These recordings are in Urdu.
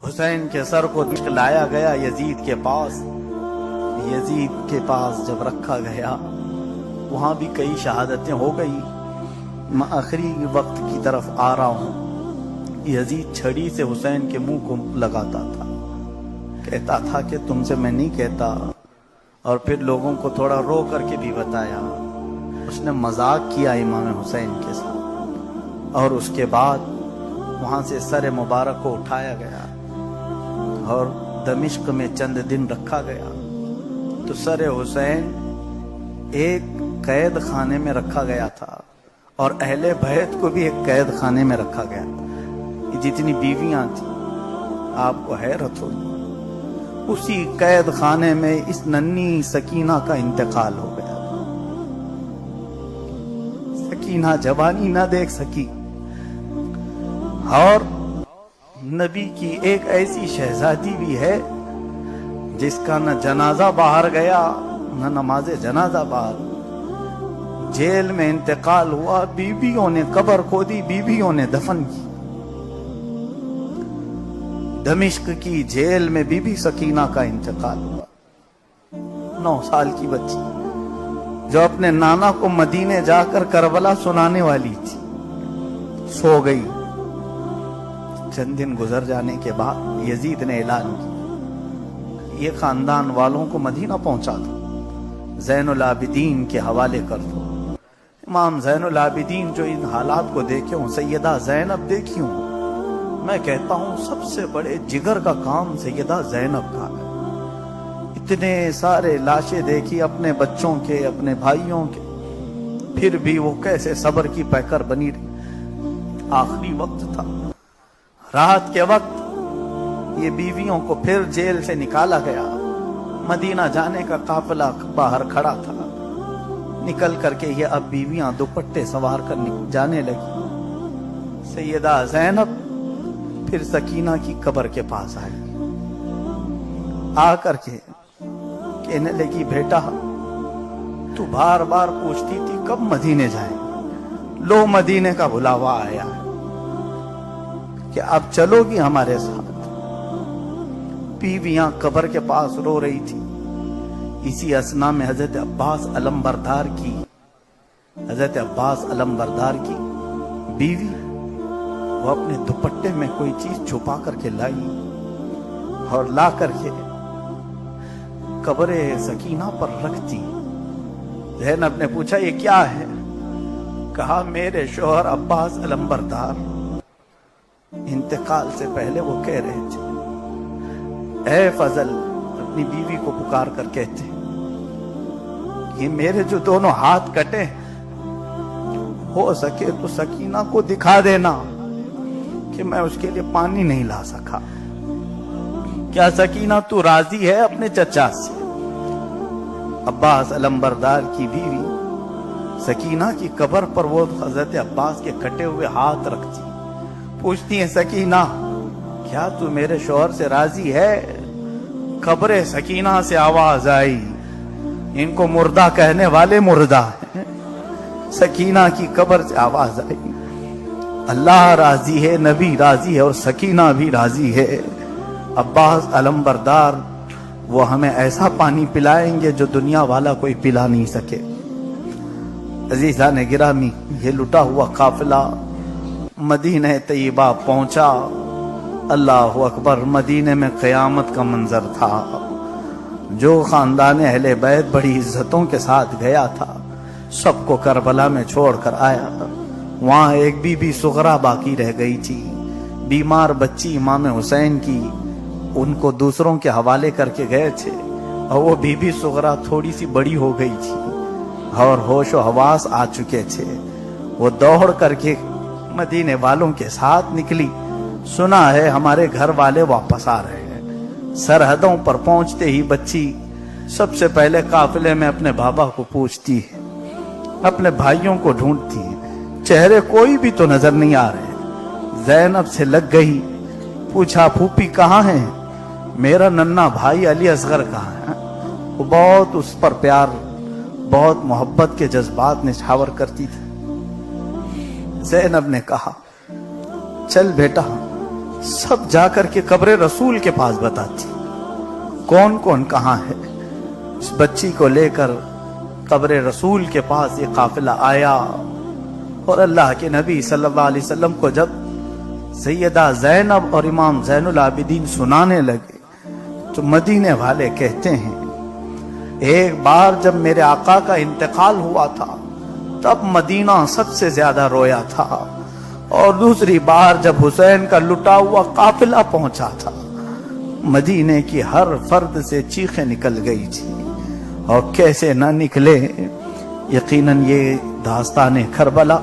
حسین کے سر کو لایا گیا یزید کے پاس۔ یزید کے پاس جب رکھا گیا وہاں بھی کئی شہادتیں ہو گئی۔ میں آخری وقت کی طرف آ رہا ہوں۔ یزید چھڑی سے حسین کے منہ کو لگاتا تھا، کہتا تھا کہ تم سے میں نہیں کہتا، اور پھر لوگوں کو تھوڑا رو کر کے بھی بتایا۔ اس نے مذاق کیا امام حسین کے ساتھ، اور اس کے بعد وہاں سے سر مبارک کو اٹھایا گیا اور دمشق میں چند دن رکھا گیا۔ تو سر حسین ایک قید خانے میں رکھا گیا تھا، اور اہل بیت کو بھی ایک قید خانے میں رکھا گیا تھا۔ جتنی بیویاں تھیں آپ کو حیرت ہوگی، اسی قید خانے میں اس ننھی سکینہ کا انتقال ہو گیا۔ سکینہ جوانی نہ دیکھ سکی، اور نبی کی ایک ایسی شہزادی بھی ہے جس کا نہ جنازہ باہر گیا نہ نماز جنازہ باہر، جیل میں انتقال ہوا، بیویوں نے قبر کھودی، بیویوں نے دفن کی۔ دمشق کی جیل میں بی بی سکینہ کا انتقال ہوا، 9 سال کی بچی جو اپنے نانا کو مدینے جا کر کربلا سنانے والی تھی، سو گئی۔ چند دن گزر جانے کے بعد یزید نے اعلان کیا، یہ خاندان والوں کو مدینہ پہنچا دو، زین العابدین کے حوالے کر دو۔ امام زین العابدین جو ان حالات کو دیکھے ہوں، سیدہ زینب دیکھی ہوں، میں کہتا ہوں سب سے بڑے جگر کا کام سیدہ زینب کا ہے۔ اتنے سارے لاشیں دیکھی اپنے بچوں کے، اپنے بھائیوں کے، پھر بھی وہ کیسے صبر کی پیکر بنی رہی۔ آخری وقت تھا، رات کے وقت یہ بیویوں کو پھر جیل سے نکالا گیا۔ مدینہ جانے کا قافلہ باہر کھڑا تھا، نکل کر کے یہ اب بیویاں دوپٹے سوار کر جانے لگی۔ سیدہ زینب پھر سکینہ کی قبر کے پاس آئی، آ کر کے کہنے لگی، بیٹا تو بار بار پوچھتی تھی کب مدینے جائیں، لو مدینے کا بلاوا آیا ہے کہ اب چلو گی ہمارے ساتھ۔ بیویاں قبر کے پاس رو رہی تھی۔ اسی اثنا میں حضرت عباس علمبردار کی بیوی وہ اپنے دوپٹے میں کوئی چیز چھپا کر کے لائی، اور لا کر کے قبر سکینہ پر رکھتی۔ زینب نے پوچھا یہ کیا ہے؟ کہا میرے شوہر عباس علمبردار انتقال سے پہلے وہ کہہ رہے تھے، اے فضل، اپنی بیوی کو پکار کر کہتے، یہ میرے جو دونوں ہاتھ کٹے، ہو سکے تو سکینہ کو دکھا دینا کہ میں اس کے لیے پانی نہیں لا سکا۔ کیا سکینہ تو راضی ہے اپنے چچا سے؟ عباس علمبردار کی بیوی سکینہ کی قبر پر وہ حضرت عباس کے کٹے ہوئے ہاتھ رکھتی، پوچھتی ہیں، سکینہ کیا تو میرے شوہر سے راضی ہے؟ قبر سکینہ سے آواز آئی، ان کو مردہ کہنے والے مردہ ہیں۔ سکینہ کی قبر سے آواز آئی، اللہ راضی ہے، نبی راضی ہے، اور سکینہ بھی راضی ہے۔ عباس علمبردار وہ ہمیں ایسا پانی پلائیں گے جو دنیا والا کوئی پلا نہیں سکے۔ عزیزان گرامی، یہ لٹا ہوا قافلہ مدینہ طیبہ پہنچا۔ اللہ اکبر، مدینے میں قیامت کا منظر تھا۔ جو خاندان اہل بیت بڑی عزتوں کے ساتھ گیا تھا، سب کو کربلا میں چھوڑ کر آیا۔ وہاں ایک بی بی صغرا باقی رہ گئی تھی، بیمار بچی امام حسین کی، ان کو دوسروں کے حوالے کر کے گئے تھے، اور وہ بی بی صغرا تھوڑی سی بڑی ہو گئی تھی اور ہوش و حواس آ چکے تھے۔ وہ دوڑ کر کے مدینے والوں کے ساتھ نکلی، سنا ہے ہمارے گھر والے واپس آ رہے ہیں۔ سرحدوں پر پہنچتے ہی بچی سب سے پہلے قافلے میں اپنے بابا کو پوچھتی ہے، اپنے بھائیوں کو ڈھونڈتی ہے، چہرے کوئی بھی تو نظر نہیں آ رہے۔ زینب سے لگ گئی، پوچھا پھوپھی کہاں ہیں؟ میرا ننھا بھائی علی اصغر کہاں ہے؟ وہ بہت اس پر پیار، بہت محبت کے جذبات نچھاور کرتی تھی۔ زینب نے کہا چل بیٹا سب جا کر کے قبر رسول کے پاس بتاتی کون کون کہاں ہے. اس بچی کو لے کر قبر رسول کے پاس یہ قافلہ آیا اور اللہ کے نبی صلی اللہ علیہ وسلم کو جب سیدہ زینب اور امام زین العابدین سنانے لگے تو مدینے والے کہتے ہیں ایک بار جب میرے آقا کا انتقال ہوا تھا تب مدینہ سب سے زیادہ رویا تھا، اور دوسری بار جب حسین کا لٹا ہوا قافلہ پہنچا تھا مدینے کی ہر فرد سے چیخیں نکل گئی تھی. اور کیسے نہ نکلے، یقیناً یہ داستان کربلا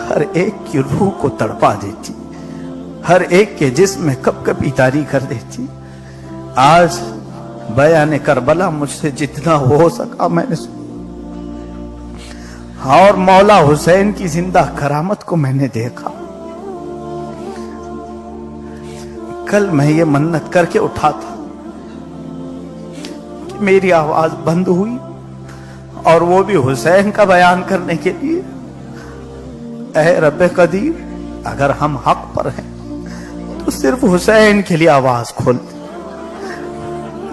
ہر ایک کی روح کو تڑپا دیتی، ہر ایک کے جسم میں کب کبھی طاری کر دیتی. آج بیان کربلا مجھ سے جتنا ہو سکا میں نے اور مولا حسین کی زندہ کرامت کو میں نے دیکھا. کل میں یہ منت کر کے اٹھا تھا کہ میری آواز بند ہوئی اور وہ بھی حسین کا بیان کرنے کے لیے. اے رب قدیر، اگر ہم حق پر ہیں تو صرف حسین کے لیے آواز کھول دے.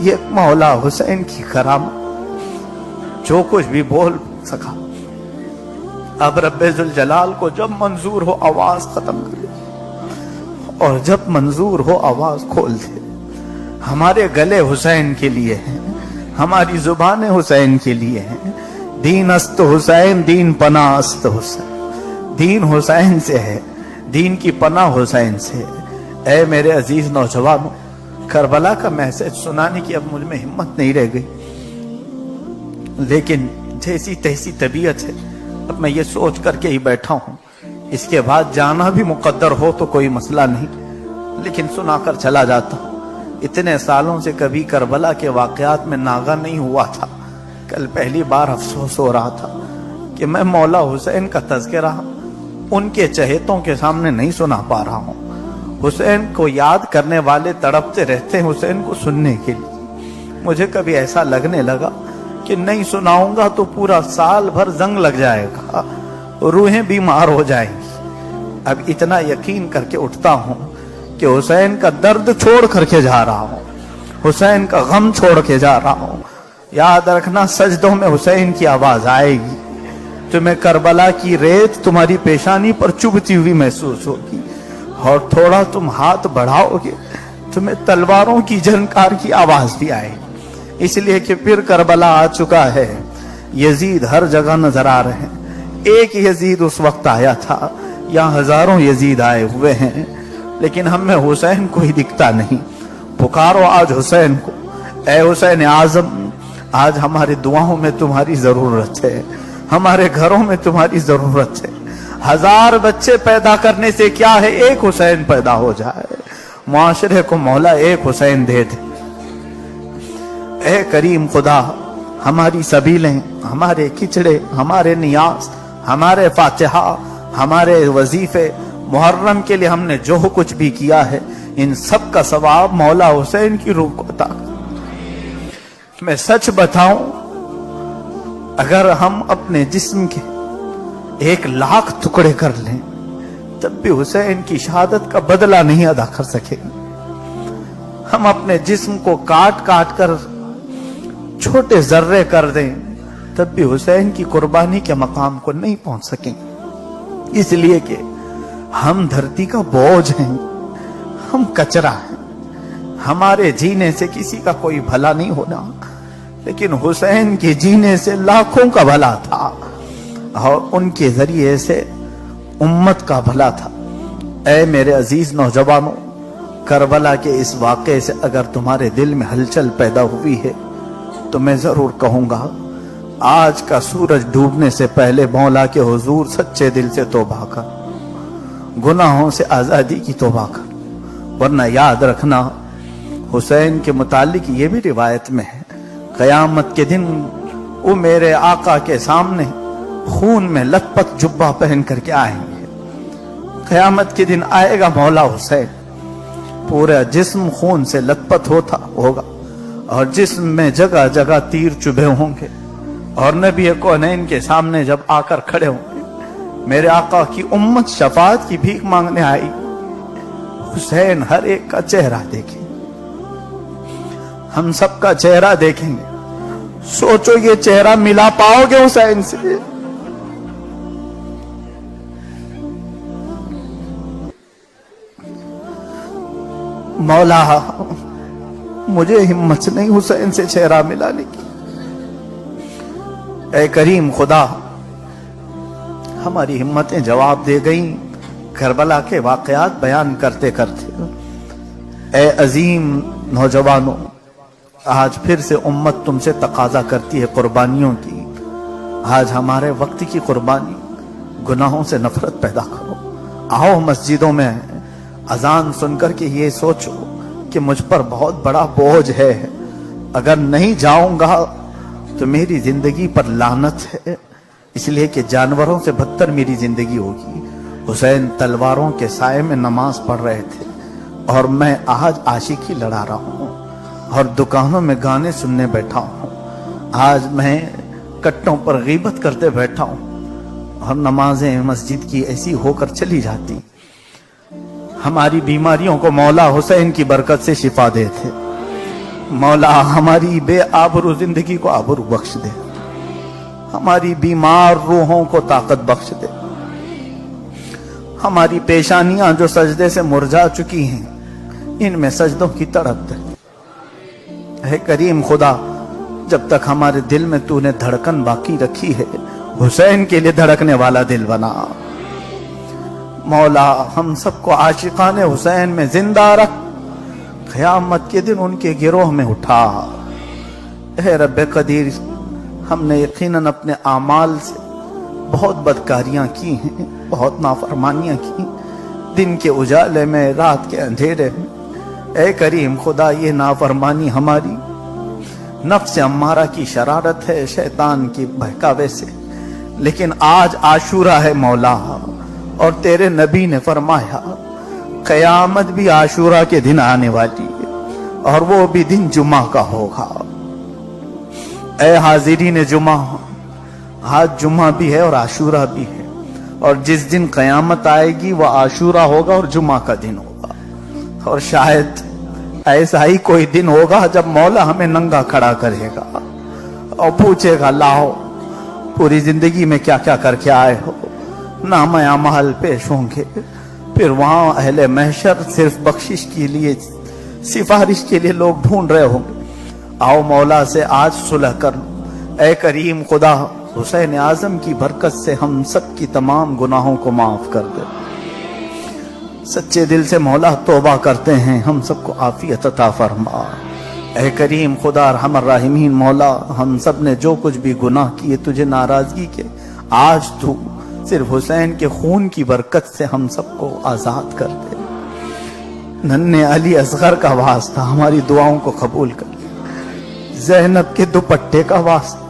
یہ مولا حسین کی کرامت جو کچھ بھی بول سکا، اب رب ذوالجلال کو جب منظور ہو آواز ختم کرے اور جب منظور ہو آواز کھول دے. ہمارے گلے حسین کے لیے ہیں، ہماری زبانیں حسین کے لیے ہیں. دین است حسین، دین پناہ است حسین. دین حسین سے ہے، دین کی پناہ حسین سے. اے میرے عزیز نوجوانوں، کربلا کا میسج سنانے کی اب مجھ میں ہمت نہیں رہ گئی، لیکن جیسی تیسی طبیعت ہے اب میں یہ سوچ کر کے ہی بیٹھا ہوں. اس کے بعد جانا بھی مقدر ہو تو کوئی مسئلہ نہیں، لیکن سنا کر چلا جاتا. اتنے سالوں سے کبھی کربلا کے واقعات میں ناغہ نہیں ہوا تھا. کل پہلی بار افسوس ہو رہا تھا کہ میں مولا حسین کا تذکرہ ان کے چہیتوں کے سامنے نہیں سنا پا رہا ہوں. حسین کو یاد کرنے والے تڑپتے رہتے ہیں حسین کو سننے کے لیے. مجھے کبھی ایسا لگنے لگا کہ نہیں سناؤں گا تو پورا سال بھر زنگ لگ جائے گا، روحیں بیمار ہو جائیں گی. اب اتنا یقین کر کے اٹھتا ہوں کہ حسین کا درد چھوڑ کر کے جا رہا ہوں، حسین کا غم چھوڑ کے جا رہا ہوں. یاد رکھنا سجدوں میں حسین کی آواز آئے گی، تمہیں کربلا کی ریت تمہاری پیشانی پر چبھتی ہوئی محسوس ہوگی، اور تھوڑا تم ہاتھ بڑھاؤ گے تمہیں تلواروں کی جھنکار کی آواز بھی آئے گی. اس لیے کہ پھر کربلا آ چکا ہے. یزید ہر جگہ نظر آ رہے ہیں. ایک یزید اس وقت آیا تھا، یہاں ہزاروں یزید آئے ہوئے ہیں، لیکن ہم میں حسین کوئی دکھتا نہیں. پکارو آج حسین کو. اے حسین اعظم، آج ہماری دعاؤں میں تمہاری ضرورت ہے، ہمارے گھروں میں تمہاری ضرورت ہے. 1000 بچے پیدا کرنے سے کیا ہے، ایک حسین پیدا ہو جائے. معاشرے کو مولا ایک حسین دے دے. اے کریم خدا، ہماری سبیلیں، ہمارے کچڑے، ہمارے نیاز، ہمارے فاتحہ، ہمارے وظیفے، محرم کے لیے ہم نے جو کچھ بھی کیا ہے ان سب کا ثواب مولا حسین کی روح کو عطا کر. میں سچ بتاؤں، اگر ہم اپنے جسم کے 1,00,000 ٹکڑے کر لیں تب بھی حسین کی شہادت کا بدلہ نہیں ادا کر سکیں. ہم اپنے جسم کو کاٹ کاٹ کر چھوٹے ذرے کر دیں تب بھی حسین کی قربانی کے مقام کو نہیں پہنچ سکیں. اس لیے کہ ہم دھرتی کا بوجھ ہیں، ہم کچرا ہیں. ہمارے جینے سے کسی کا کوئی بھلا نہیں ہونا، لیکن حسین کے جینے سے لاکھوں کا بھلا تھا، اور ان کے ذریعے سے امت کا بھلا تھا. اے میرے عزیز نوجوانوں، کربلا کے اس واقعے سے اگر تمہارے دل میں ہلچل پیدا ہوئی ہے تو میں ضرور کہوں گا آج کا سورج ڈوبنے سے پہلے مولا کے حضور سچے دل سے توبہ کر، گناہوں سے آزادی کی توبہ کر. ورنہ یاد رکھنا حسین کے متعلق یہ بھی روایت میں ہے، قیامت کے دن وہ میرے آقا کے سامنے خون میں لت پت جبہ پہن کر کے آئیں گے. قیامت کے دن آئے گا مولا حسین، پورا جسم خون سے لت پت ہوگا، اور جسم میں جگہ جگہ تیر چبھے ہوں گے، اور نبی کونین کے سامنے جب آ کر کھڑے ہوں گے، میرے آقا کی امت شفاعت کی بھیک مانگنے آئی. حسین ہر ایک کا چہرہ دیکھیں، ہم سب کا چہرہ دیکھیں گے، سوچو یہ چہرہ ملا پاؤ گے حسین سے؟ مولا مجھے ہمت نہیں حسین سے چہرہ ملانے کی، اے کریم خدا ہماری ہمتیں جواب دے گئیں کربلا کے واقعات بیان کرتے کرتے۔ اے عظیم نوجوانوں، آج پھر سے امت تم سے تقاضا کرتی ہے قربانیوں کی۔ آج ہمارے وقت کی قربانی، گناہوں سے نفرت پیدا کرو۔ آؤ مسجدوں میں اذان سن کر کے یہ سوچو کہ مجھ پر بہت بڑا بوجھ ہے، اگر نہیں جاؤں گا تو میری زندگی پر لعنت ہے، اس لیے کہ جانوروں سے بدتر میری زندگی ہوگی۔ حسین تلواروں کے سائے میں نماز پڑھ رہے تھے اور میں آج عاشقی لڑا رہا ہوں اور دکانوں میں گانے سننے بیٹھا ہوں، آج میں کٹوں پر غیبت کرتے بیٹھا ہوں اور نمازیں مسجد کی ایسی ہو کر چلی جاتی۔ ہماری بیماریوں کو مولا حسین کی برکت سے شفا دے تھے۔ مولا ہماری بے آبرو زندگی کو آبرو بخش دے، ہماری بیمار روحوں کو طاقت بخش دے، ہماری پیشانیاں جو سجدے سے مرجھا چکی ہیں ان میں سجدوں کی تڑپ دے۔ اے کریم خدا جب تک ہمارے دل میں تو نے دھڑکن باقی رکھی ہے، حسین کے لیے دھڑکنے والا دل بنا۔ مولا ہم سب کو عاشقان حسین میں زندہ رکھ، قیامت کے دن ان کے گروہ میں اٹھا۔ اے رب قدیر ہم نے یقیناً اپنے اعمال سے بہت بدکاریاں کی ہیں، بہت نافرمانیاں کی، دن کے اجالے میں، رات کے اندھیرے میں۔ اے کریم خدا یہ نافرمانی ہماری نفس امارہ کی شرارت ہے، شیطان کی بہکاوے سے، لیکن آج عاشورہ ہے مولا، اور تیرے نبی نے فرمایا قیامت بھی عاشورہ کے دن آنے والی ہے اور وہ بھی دن جمعہ کا ہوگا۔ اے حاضرین جمعہ، آج جمعہ بھی ہے اور عاشورہ بھی ہے، اور جس دن قیامت آئے گی وہ عاشورہ ہوگا اور جمعہ کا دن ہوگا، اور شاید ایسا ہی کوئی دن ہوگا جب مولا ہمیں ننگا کھڑا کرے گا اور پوچھے گا لاؤ پوری زندگی میں کیا کیا کر کے آئے ہو، نامہ اعمال پیش ہوں گے، پھر وہاں اہل محشر صرف بخشش کے لیے، سفارش کے لیے لوگ ڈھونڈ رہے ہوں گے۔ آؤ مولا سے آج صلح کر لو۔ اے کریم خدا حسین اعظم کی برکت سے ہم سب کی تمام گناہوں کو معاف کر دے۔ سچے دل سے مولا توبہ کرتے ہیں، ہم سب کو عافیت عطا فرما۔ اے کریم خدا ارحم الراحمین مولا ہم سب نے جو کچھ بھی گناہ کیے تجھے ناراضگی کے، آج تو صرف حسین کے خون کی برکت سے ہم سب کو آزاد کر دے۔ ننھے علی اصغر کا واسطہ ہماری دعاؤں کو قبول کر لے، زینب کے دوپٹے کا واسطہ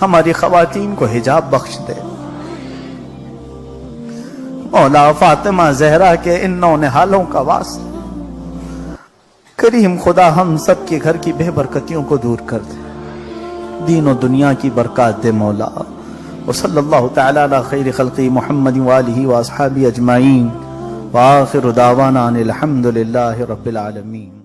ہماری خواتین کو حجاب بخش دے، مولا فاطمہ زہرا کے ان نونہالوں کا واسطہ کریم خدا ہم سب کے گھر کی بے برکتیوں کو دور کر دے، دین و دنیا کی برکات دے مولا۔ وصلی اللہ تعالی علی خیر خلقی محمد وآلہ واصحابہ اجمعین، وآخر دعوانا ان الحمد للہ رب العالمین۔